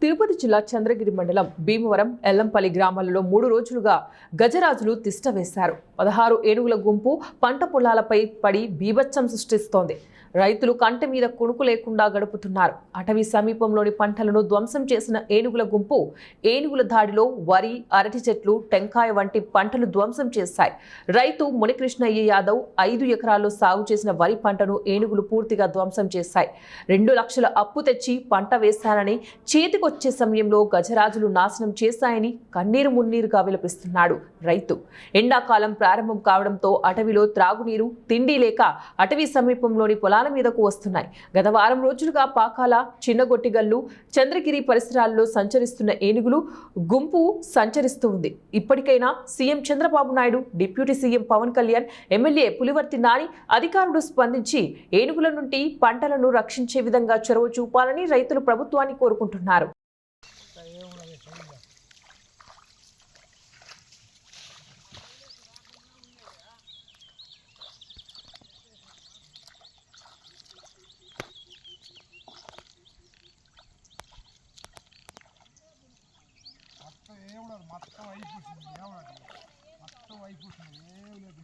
తిరుపతి జిల్లా చంద్రగిరి మండలం భీమవరం ఎల్లంపల్లి గ్రామాలలో 3 రోజులుగా గజరాజులు తిష్ట వేశారు. 16 ఏనుగుల గుంపు పంట పొలాలపై పడి బీభత్సం సృష్టిస్తోంది. రైతులు కంటి మీద కునుకు లేకుండా గడుపుతున్నారు. అటవీ సమీపంలోని పంటలను ధ్వంసం చేసిన ఏనుగుల గుంపు ఏనుగుల దాడిలో వరి, అరటి చెట్లు, టెంకాయ వంటి పంటలు ధ్వంసం చేశాయి. రైతు మునికృష్ణయ్య యాదవ్ 5 ఎకరాల్లో సాగు చేసిన వరి పంటను ఏనుగులు పూర్తిగా ధ్వంసం చేశాయి. 2 లక్షల అప్పు తెచ్చి పంట వేశానని చేతికొచ్చే సమయంలో గజరాజులు నాశనం చేశాయని కన్నీరు మున్నీరుగా విలపిస్తున్నాడు రైతు. ఎండాకాలం ప్రారంభం కావడంతో అటవీలో త్రాగునీరు, తిండి లేక అటవీ సమీపంలోని పొలాల మీదకు వస్తున్నాయి. గత వారం రోజులుగా పాకాల, చిన్నగొట్టిగల్లు, చంద్రగిరి పరిసరాల్లో సంచరిస్తున్న ఏనుగులు గుంపు సంచరిస్తూ ఉంది. ఇప్పటికైనా CM Chandrababu Naidu, deputy CM Pawan Kalyan, MLA Pulivarthi Nani అధికారులు స్పందించి ఏనుగుల నుండి పంటలను రక్షించే విధంగా చొరవ చూపాలని రైతులు ప్రభుత్వాన్ని కోరుకుంటున్నారు. మొత్తం అయిపోతుంది మొత్తం అయిపోతుంది ఏం లేదు.